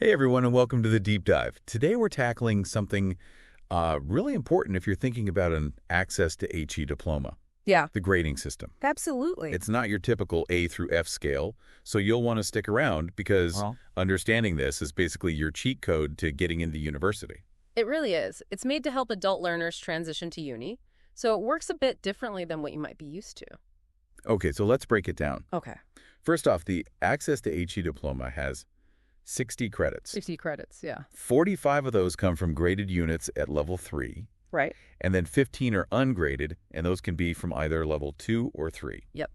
Hey everyone, and welcome to the Deep Dive. Today we're tackling something really important if you're thinking about an access to HE Diploma, Yeah, the grading system. absolutely. It's not your typical A through F scale, so you'll want to stick around because understanding this is basically your cheat code to getting into university. It really is. It's made to help adult learners transition to uni, so it works a bit differently than what you might be used to. Okay, so let's break it down. Okay. First off, the access to HE Diploma has 60 credits. 60 credits, yeah. 45 of those come from graded units at level 3. Right. And then 15 are ungraded, and those can be from either level 2 or 3. Yep.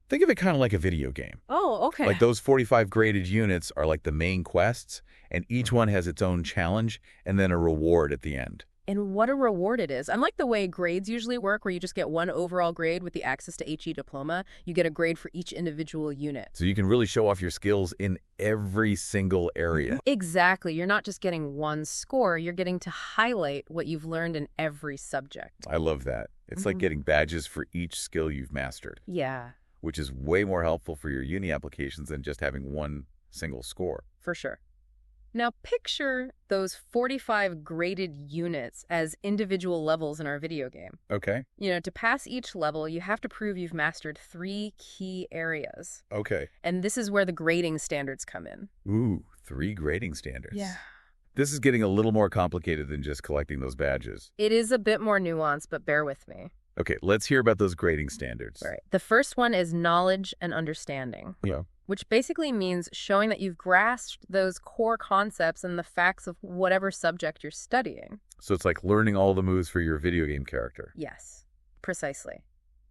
Think of it kind of like a video game. Oh, okay. Like those 45 graded units are like the main quests, and each one has its own challenge and then a reward at the end. And what a reward it is. Unlike the way grades usually work, where you just get one overall grade with the access to HE Diploma, you get a grade for each individual unit. So you can really show off your skills in every single area. Exactly. You're not just getting one score, you're getting to highlight what you've learned in every subject. I love that. It's like getting badges for each skill you've mastered, Yeah, which is way more helpful for your uni applications than just having one single score. for sure. Now picture those 45 graded units as individual levels in our video game. Okay. To pass each level, you have to prove you've mastered 3 key areas. Okay. And this is where the grading standards come in. Ooh, 3 grading standards. Yeah. This is getting a little more complicated than just collecting those badges. It is a bit more nuanced, but bear with me. Okay, let's hear about those grading standards. All right. The first one is knowledge and understanding, Yeah. which basically means showing that you've grasped those core concepts and the facts of whatever subject you're studying. So it's like learning all the moves for your video game character. Yes, precisely.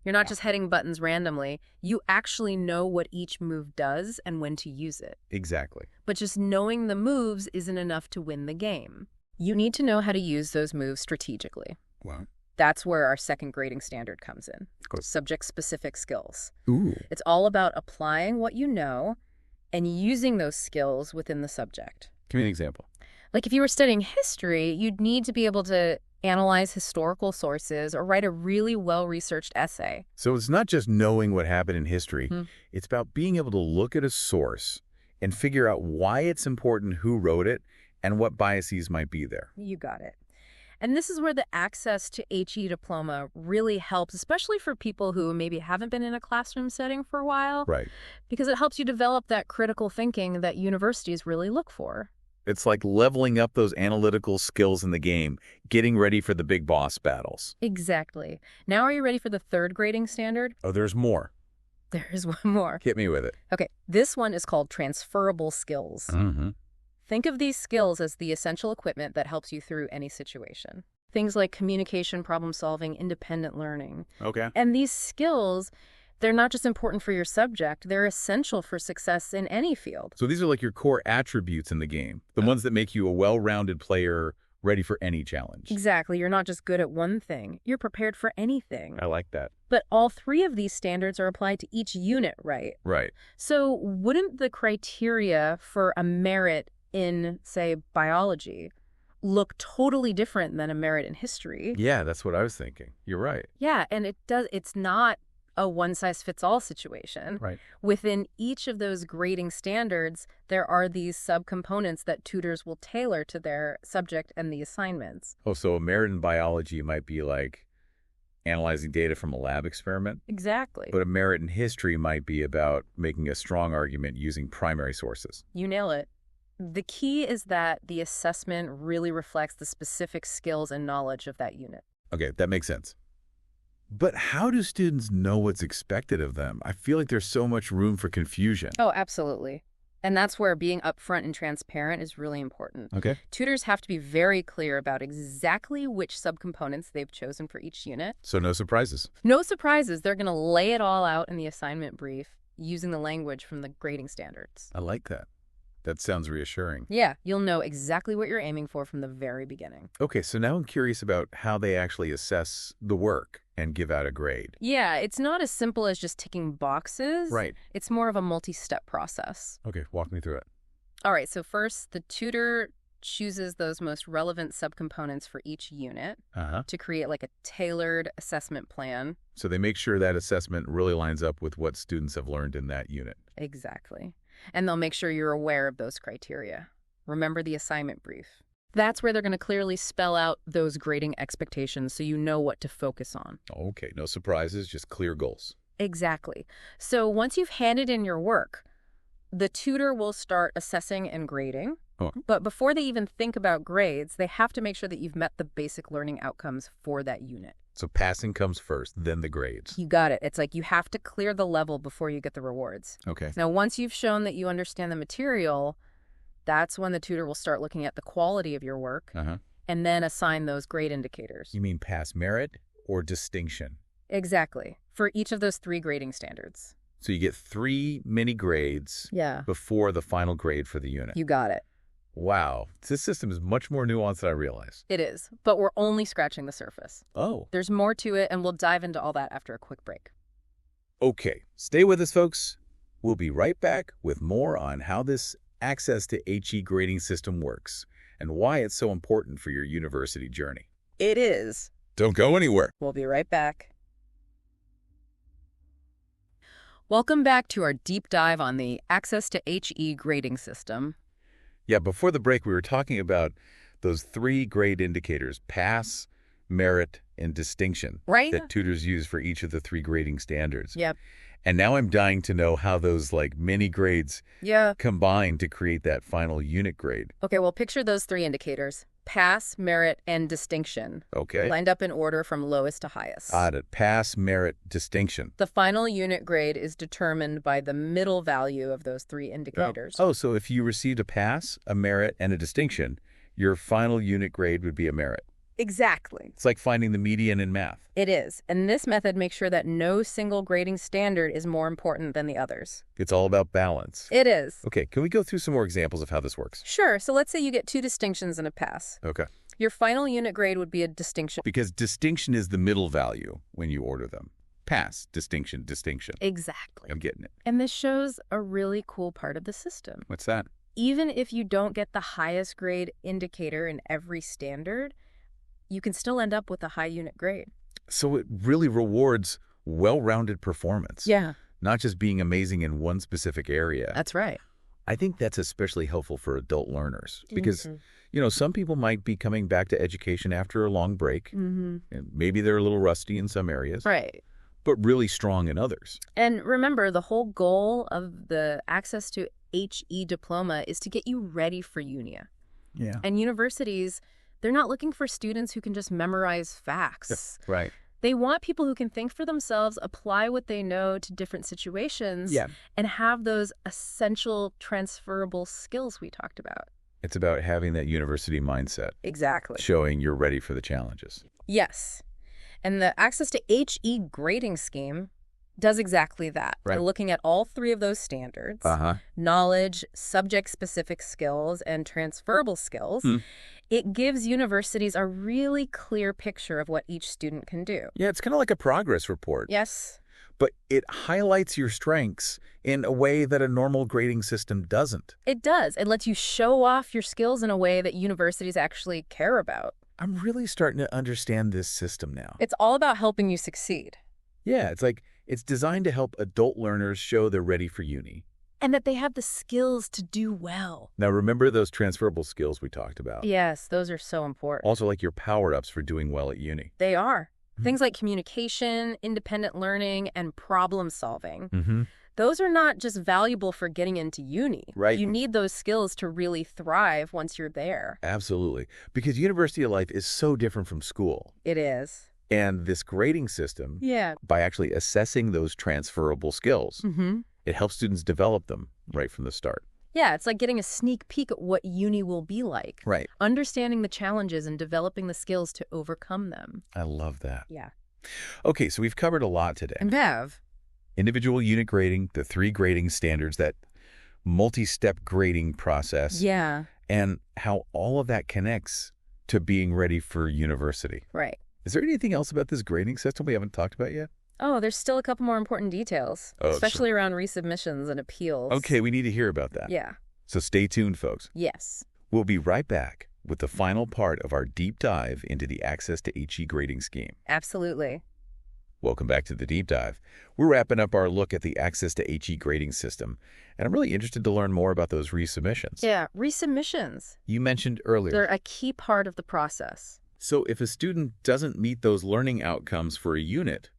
You're not just hitting buttons randomly. You actually know what each move does and when to use it. Exactly. But just knowing the moves isn't enough to win the game. You need to know how to use those moves strategically. Wow. That's where our second grading standard comes in. Good. Subject-specific skills. Ooh. It's all about applying what you know and using those skills within the subject. Give me an example. Like if you were studying history, you'd need to be able to analyze historical sources or write a really well-researched essay. So it's not just knowing what happened in history. It's about being able to look at a source and figure out why it's important, who wrote it, and what biases might be there. You got it. And this is where the access to HE Diploma really helps, especially for people who maybe haven't been in a classroom setting for a while. Right. Because it helps you develop that critical thinking that universities really look for. It's like leveling up those analytical skills in the game, getting ready for the big boss battles. Exactly. Now are you ready for the third grading standard? Oh, there's more. There is one more. Hit me with it. Okay, this one is called transferable skills. Mm-hmm. Think of these skills as the essential equipment that helps you through any situation. Things like communication, problem solving, independent learning. Okay. And these skills, they're not just important for your subject, they're essential for success in any field. So these are like your core attributes in the game, the ones that make you a well-rounded player ready for any challenge. Exactly. You're not just good at one thing. You're prepared for anything. I like that. But all 3 of these standards are applied to each unit, right? Right. So wouldn't the criteria for a merit in, say, biology look totally different than a merit in history? Yeah, that's what I was thinking. You're right. Yeah, and it's not a one-size-fits-all situation. Right. Within each of those grading standards, there are these subcomponents that tutors will tailor to their subject and the assignments. Oh, so a merit in biology might be like analyzing data from a lab experiment, Exactly. but a merit in history might be about making a strong argument using primary sources. You nail it. The key is that the assessment really reflects the specific skills and knowledge of that unit. Okay, that makes sense. But how do students know what's expected of them? I feel like there's so much room for confusion. Oh, absolutely. And that's where being upfront and transparent is really important. Okay. Tutors have to be very clear about exactly which subcomponents they've chosen for each unit. So no surprises. No surprises. They're going to lay it all out in the assignment brief using the language from the grading standards. I like that. That sounds reassuring. Yeah, you'll know exactly what you're aiming for from the very beginning. Okay, so now I'm curious about how they actually assess the work and give out a grade. Yeah, it's not as simple as just ticking boxes. Right. It's more of a multi-step process. Okay, walk me through it. All right, so first, the tutor chooses those most relevant subcomponents for each unit to create like a tailored assessment plan. So they make sure that assessment really lines up with what students have learned in that unit. Exactly. And they'll make sure you're aware of those criteria. Remember the assignment brief. That's where they're going to clearly spell out those grading expectations so you know what to focus on. Okay, no surprises, just clear goals. Exactly. So once you've handed in your work, the tutor will start assessing and grading. Oh. But before they even think about grades, they have to make sure that you've met the basic learning outcomes for that unit. So passing comes first, then the grades. You got it. It's like you have to clear the level before you get the rewards. Okay. Now, once you've shown that you understand the material, that's when the tutor will start looking at the quality of your work and then assign those grade indicators. You mean pass merit or distinction? Exactly. For each of those 3 grading standards. So you get 3 mini grades before the final grade for the unit. You got it. Wow. This system is much more nuanced than I realized. It is, but we're only scratching the surface. Oh. There's more to it, and we'll dive into all that after a quick break. Okay. Stay with us, folks. We'll be right back with more on how this access to HE grading system works and why it's so important for your university journey. It is. Don't go anywhere. We'll be right back. Welcome back to our deep dive on the access to HE grading system. Yeah, before the break, we were talking about those 3 grade indicators, pass, merit, and distinction, right? That tutors use for each of the 3 grading standards. Yep. And now I'm dying to know how those mini grades combine to create that final unit grade. Okay, well, picture those 3 indicators: pass, merit, and distinction. Okay. Lined up in order from lowest to highest. Got it. Pass, merit, distinction. The final unit grade is determined by the middle value of those 3 indicators. Oh, so if you received a pass, a merit, and a distinction, your final unit grade would be a merit. Exactly. It's like finding the median in math. It is. And this method makes sure that no single grading standard is more important than the others. It's all about balance. It is. Okay, can we go through some more examples of how this works? Sure. So let's say you get 2 distinctions and a pass. Okay. Your final unit grade would be a distinction. Because distinction is the middle value when you order them. Pass, distinction, distinction. Exactly. I'm getting it. And this shows a really cool part of the system. What's that? Even if you don't get the highest grade indicator in every standard, you can still end up with a high unit grade. So it really rewards well-rounded performance. Yeah. Not just being amazing in one specific area. That's right. I think that's especially helpful for adult learners because, some people might be coming back to education after a long break. And maybe they're a little rusty in some areas. Right. But really strong in others. And remember, the whole goal of the access to HE Diploma is to get you ready for UNIA. Yeah. And universities, they're not looking for students who can just memorize facts. Right. They want people who can think for themselves, apply what they know to different situations, and have those essential transferable skills we talked about. It's about having that university mindset. Exactly. Showing you're ready for the challenges. Yes. And the access to HE grading scheme does exactly that. Right. They're looking at all 3 of those standards, knowledge, subject-specific skills, and transferable skills. It gives universities a really clear picture of what each student can do. Yeah, it's kind of like a progress report. Yes. But it highlights your strengths in a way that a normal grading system doesn't. It does. It lets you show off your skills in a way that universities actually care about. I'm really starting to understand this system now. It's all about helping you succeed. Yeah, it's designed to help adult learners show they're ready for uni. And that they have the skills to do well. Now, remember those transferable skills we talked about? Yes, those are so important. Also like your power-ups for doing well at uni. They are. Things like communication, independent learning, and problem solving. Those are not just valuable for getting into uni. Right. You need those skills to really thrive once you're there. Absolutely. Because university life is so different from school. It is. And this grading system, by actually assessing those transferable skills, it helps students develop them right from the start. Yeah, it's like getting a sneak peek at what uni will be like. Right. Understanding the challenges and developing the skills to overcome them. I love that. Yeah. Okay, so we've covered a lot today. And Bev. Individual unit grading, the 3 grading standards, that multi-step grading process. Yeah. And how all of that connects to being ready for university. Right. Is there anything else about this grading system we haven't talked about yet? Oh, there's still a couple more important details, especially around resubmissions and appeals. Okay, we need to hear about that. Yeah. So stay tuned, folks. Yes. We'll be right back with the final part of our deep dive into the access to HE grading scheme. Absolutely. Welcome back to the Deep Dive. We're wrapping up our look at the Access to HE grading system, and I'm really interested to learn more about those resubmissions. Yeah, resubmissions. You mentioned earlier. They're a key part of the process. So if a student doesn't meet those learning outcomes for a unit,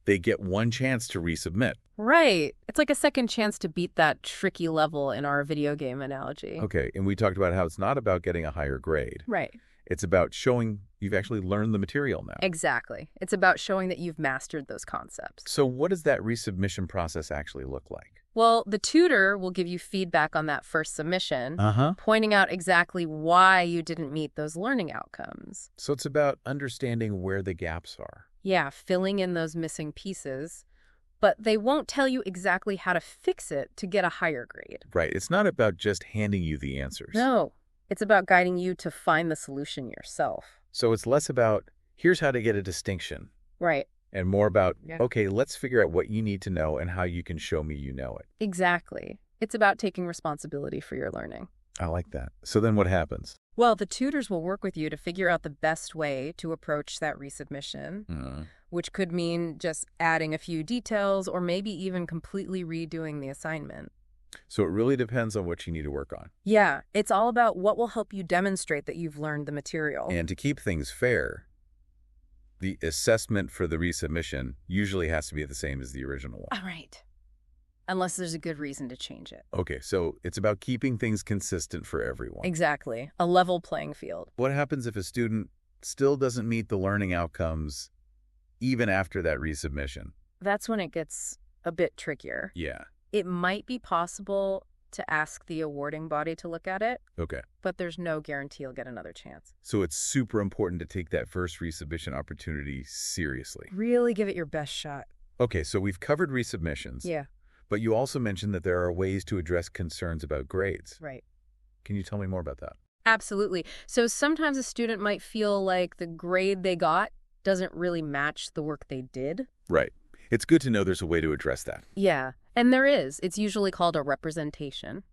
they get one chance to resubmit. Right. It's like a second chance to beat that tricky level in our video game analogy. Okay, and we talked about how it's not about getting a higher grade. Right. It's about showing you've actually learned the material now. Exactly. It's about showing that you've mastered those concepts. So what does that resubmission process actually look like? Well, the tutor will give you feedback on that first submission, pointing out exactly why you didn't meet those learning outcomes. So it's about understanding where the gaps are. Yeah, filling in those missing pieces. But they won't tell you exactly how to fix it to get a higher grade. Right. It's not about just handing you the answers. No. It's about guiding you to find the solution yourself. So it's less about, here's how to get a distinction. Right. And more about, okay, let's figure out what you need to know and how you can show me you know it. Exactly. It's about taking responsibility for your learning. I like that. So then what happens? Well, the tutors will work with you to figure out the best way to approach that resubmission, which could mean just adding a few details or maybe even completely redoing the assignment. So it really depends on what you need to work on. Yeah, it's all about what will help you demonstrate that you've learned the material. And to keep things fair, the assessment for the resubmission usually has to be the same as the original one. All right. Unless there's a good reason to change it. Okay, so it's about keeping things consistent for everyone. Exactly. A level playing field. What happens if a student still doesn't meet the learning outcomes even after that resubmission? That's when it gets a bit trickier. Yeah. It might be possible to ask the awarding body to look at it. Okay. But there's no guarantee you'll get another chance. So it's super important to take that first resubmission opportunity seriously. Really give it your best shot. Okay, so we've covered resubmissions. Yeah. But you also mentioned that there are ways to address concerns about grades. Right. Can you tell me more about that? Absolutely. So sometimes a student might feel like the grade they got doesn't really match the work they did. Right. It's good to know there's a way to address that. Yeah, and there is. It's usually called a representation.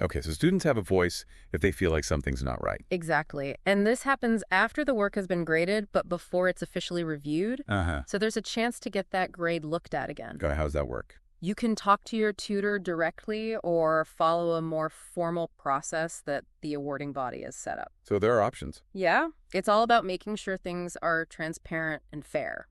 Okay, so students have a voice if they feel like something's not right. Exactly. And this happens after the work has been graded, but before it's officially reviewed. So there's a chance to get that grade looked at again. Okay, how does that work? You can talk to your tutor directly or follow a more formal process that the awarding body has set up. So there are options. Yeah, it's all about making sure things are transparent and fair.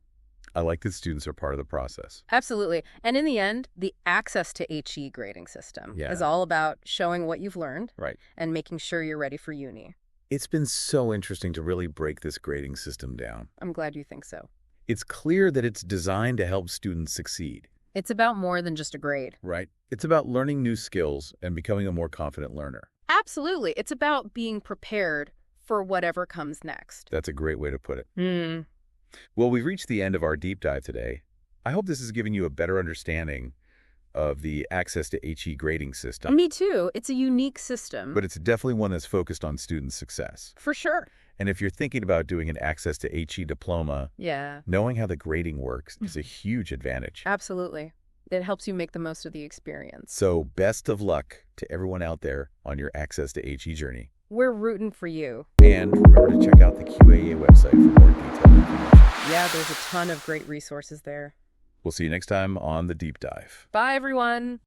I like that students are part of the process. Absolutely. And in the end, the Access to HE grading system is all about showing what you've learned and making sure you're ready for uni. It's been so interesting to really break this grading system down. I'm glad you think so. It's clear that it's designed to help students succeed. It's about more than just a grade. Right. It's about learning new skills and becoming a more confident learner. Absolutely. It's about being prepared for whatever comes next. That's a great way to put it. Well, we've reached the end of our deep dive today. I hope this has given you a better understanding of the Access to HE grading system. Me too. It's a unique system. But it's definitely one that's focused on student success. For sure. And if you're thinking about doing an Access to HE diploma, knowing how the grading works is a huge advantage. Absolutely. It helps you make the most of the experience. So best of luck to everyone out there on your Access to HE journey. We're rooting for you. And remember to check out the QAA website for more detailed information. Yeah, there's a ton of great resources there. We'll see you next time on The Deep Dive. Bye, everyone.